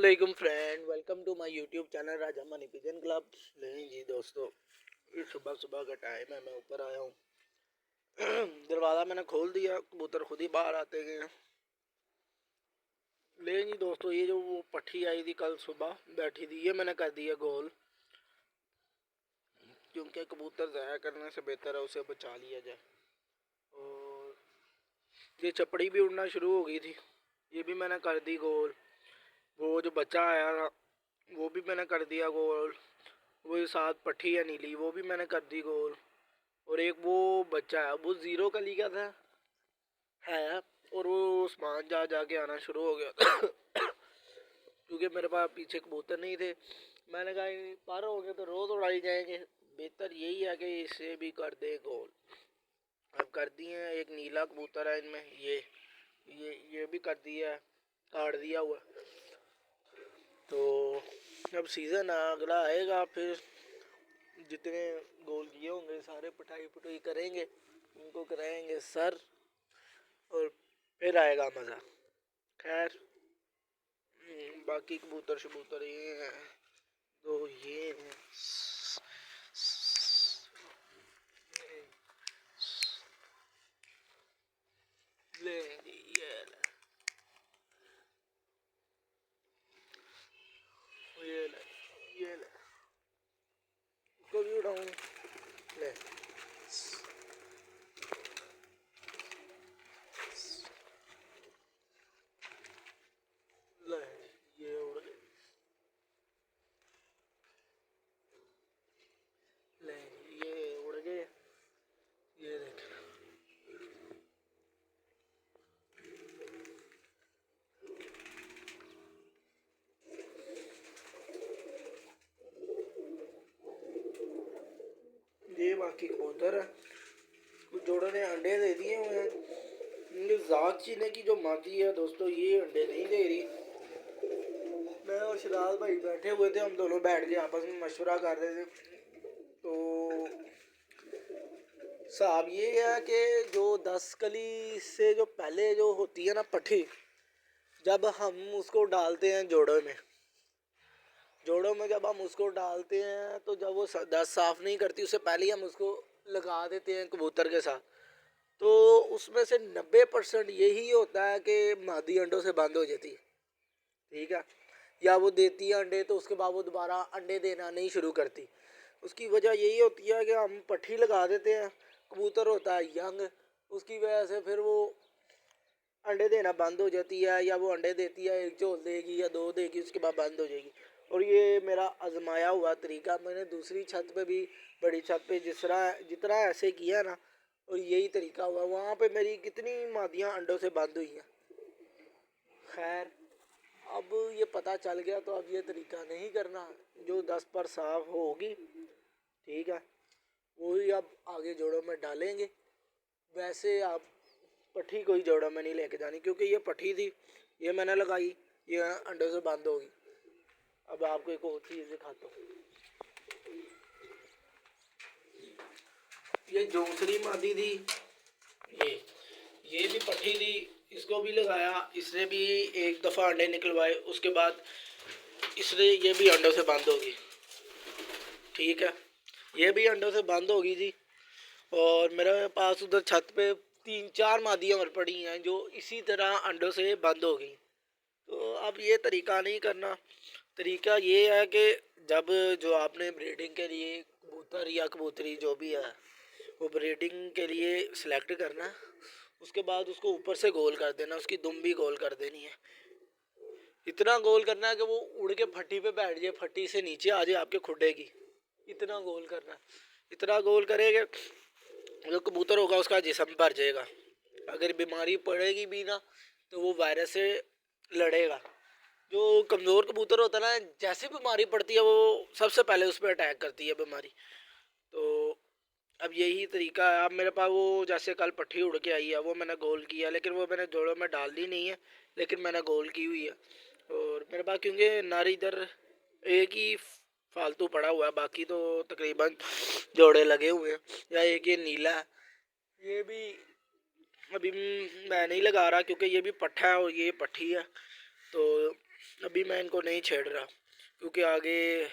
अस्सलामुअलैकुम friend, welcome to my YouTube channel Raja money pigeon club. नहीं जी दोस्तों, इस सुबह सुबह का टाइम है, मैं ऊपर आया हूँ। दरवाज़ा मैंने खोल दिया, कबूतर खुद ही बाहर आते गए। ले जी दोस्तों, ये जो वो पट्टी आई थी कल सुबह बैठी थी, ये मैंने कर दिया गोल, क्योंकि कबूतर ज़ाया करने से बेहतर है उसे बचा लिया जाए। और ये चपड़ी भी उड़ना शुरू हो गई थी, ये भी मैंने कर दी गोल। वो जो बच्चा आया था वो भी मैंने कर दिया गोल। वो साथ पट्टी है नीली, वो भी मैंने कर दी गोल। और एक वो बच्चा है, वो जीरो कली का था है, और वो उस्मान जा के आना शुरू हो गया क्योंकि मेरे पास पीछे कबूतर नहीं थे। मैंने कहा पर हो गए तो रोज़ उड़ाई जाएंगे, बेहतर यही है कि इसे भी कर दे गोल। अब कर दिए हैं, एक नीला कबूतर है इनमें, ये भी कर दिया है, काट दिया हुआ। तो अब सीज़न अगला आएगा, फिर जितने गोल किए होंगे सारे पटाई पटुई करेंगे, उनको कराएंगे सर, और फिर आएगा मज़ा। खैर, बाकी कबूतर शबूतर ये हैं, तो ये हैं। ले ये ले, ये ले, ये ले, इसको भी उड़ाऊं। ले ले, ये उड़ गए। ले ये उड़ गए, ये देख। ये बाकी कबूतर है, कुछ जोड़ों ने अंडे दे दिए हुए हैं। इनकी ज़ात चीने की जो मादी है दोस्तों, ये अंडे नहीं दे रही। मैं और शराज भाई बैठे हुए थे, हम दोनों बैठ के आपस में मशवरा कर रहे थे। तो साहब ये है कि जो 10 कली से जो पहले जो होती है ना पट्टी, जब हम उसको डालते हैं जोड़ों में जब हम उसको डालते हैं, तो जब वो 10 साफ़ नहीं करती, उससे पहले ही हम उसको लगा देते हैं कबूतर के साथ, तो उसमें से 90% यही होता है कि मादी अंडों से बंद हो जाती है। ठीक है, या वो देती है अंडे तो उसके बाद वो दोबारा अंडे देना नहीं शुरू करती। उसकी वजह यही होती है कि हम पट्टी लगा देते हैं, कबूतर होता है यंग, उसकी वजह से फिर वो अंडे देना बंद हो जाती है, या वो अंडे देती है एक झोल देगी या 2 देगी, उसके बाद बंद हो जाएगी। और ये मेरा आजमाया हुआ तरीका, मैंने दूसरी छत पे भी, बड़ी छत पे जितना ऐसे किया ना, और यही तरीका हुआ, वहाँ पे मेरी कितनी मादियाँ अंडों से बंद हुई हैं। खैर, अब ये पता चल गया, तो अब ये तरीका नहीं करना। जो 10 पर साफ होगी, ठीक है, वही अब आगे जोड़ों में डालेंगे। वैसे आप पट्टी कोई जोड़ों में नहीं लेके जानी, क्योंकि ये पट्टी थी, ये मैंने लगाई, ये अंडों से बंद होगी। अब आपको एक और चीज़ दिखाता हूँ। ये दूसरी मादी थी, ये भी पट्टी थी, इसको भी लगाया, इसने भी एक दफ़ा अंडे निकलवाए, उसके बाद इसने ये भी अंडों से बंद होगी। ठीक है, ये भी अंडों से बंद होगी जी। और मेरे पास उधर छत पे 3-4 मादियाँ और पड़ी हैं जो इसी तरह अंडों से बंद हो गई। तो अब ये तरीका नहीं करना। तरीका ये है कि जब जो आपने ब्रीडिंग के लिए कबूतर या कबूतरी जो भी है, वो ब्रीडिंग के लिए सिलेक्ट करना, उसके बाद उसको ऊपर से गोल कर देना, उसकी दुम भी गोल कर देनी है। इतना गोल करना है कि वो उड़ के फट्टी पे बैठ जाए, फट्टी से नीचे आ जाए आपके खुड्डे की, इतना गोल करना है। इतना गोल करेगा, जो कबूतर होगा उसका जिस्म भर जाएगा। अगर बीमारी पड़ेगी भी ना, तो वो वायरस से लड़ेगा। जो कमज़ोर कबूतर होता है ना, जैसे बीमारी पड़ती है वो सबसे पहले उस पर अटैक करती है बीमारी। तो अब यही तरीका है। अब मेरे पास वो जैसे कल पट्टी उड़ के आई है, वो मैंने गोल किया, लेकिन वो मैंने जोड़ों में डाल दी नहीं है, लेकिन मैंने गोल की हुई है। और मेरे पास क्योंकि नारी इधर एक ही फालतू पड़ा हुआ है, बाकी तो तकरीबन जोड़े लगे हुए हैं। या एक ये नीला है, ये भी अभी मैं नहीं लगा रहा, क्योंकि ये भी पट्ठा है और ये पट्टी है, तो अभी मैं इनको नहीं छेड़ रहा, क्योंकि आगे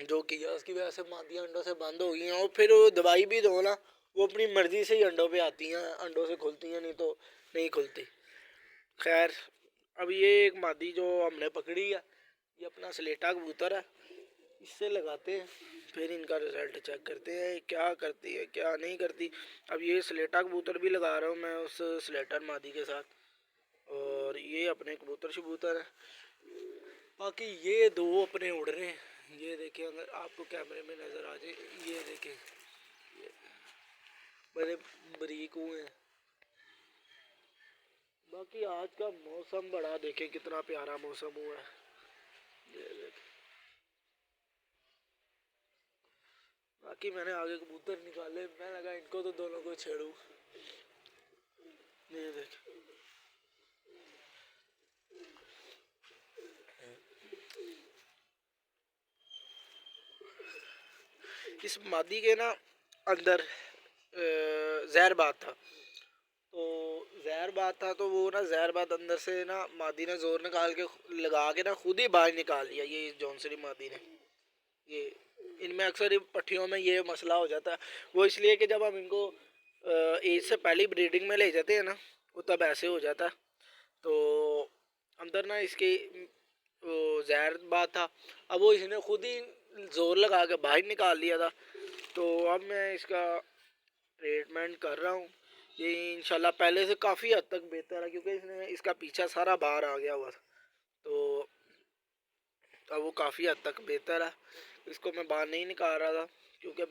जो किया उसकी वजह से मादियाँ अंडों से बंद हो गई हैं। और फिर वो दवाई भी दो ना, वो अपनी मर्जी से ही अंडों पे आती हैं, अंडों से खुलती हैं, नहीं तो नहीं खुलती। खैर, अब ये एक मादी जो हमने पकड़ी है, ये अपना स्लेटा कबूतर है, इससे लगाते हैं, फिर इनका रिजल्ट चेक करते हैं क्या करती है क्या नहीं करती। अब ये स्लेटा कबूतर भी लगा रहा हूँ मैं उस स्लेटर मादी के साथ, और ये अपने कबूतर शबूतर है। बाकी ये दो अपने उड़ रहे हैं, ये देखें, अगर आपको कैमरे में नज़र आ जाए, ये देखें, ये बड़े बरीक हुए हैं। बाकी आज का मौसम बड़ा देखें कितना प्यारा मौसम हुआ है, ये देखें। बाकी मैंने आगे कबूतर निकाले, मैं लगा इनको तो दोनों को छेड़ूं, ये देखें। इस मादी के ना अंदर जहर था, तो जहर बात था, तो वो ना जहर बात अंदर से ना मादी ने जोर निकाल के लगा के ना खुद ही बाहर निकाल लिया, ये जॉनसरी मादी ने। ये इनमें अक्सर पट्टियों में ये मसला हो जाता है, वो इसलिए कि जब हम इनको एज से पहले ब्रीडिंग में ले जाते हैं ना, वो तब ऐसे हो जाता है। तो अंदर ना इसके वो जहर बात था, अब वो इसने खुद ही जोर लगा के बाहर निकाल लिया था। तो अब मैं इसका ट्रीटमेंट कर रहा हूँ, ये इंशाल्लाह पहले से काफ़ी हद तक बेहतर है, क्योंकि इसने इसका पीछा सारा बाहर आ गया हुआ था। तो अब वो काफ़ी हद तक बेहतर है, इसको मैं बाहर नहीं निकाल रहा था, क्योंकि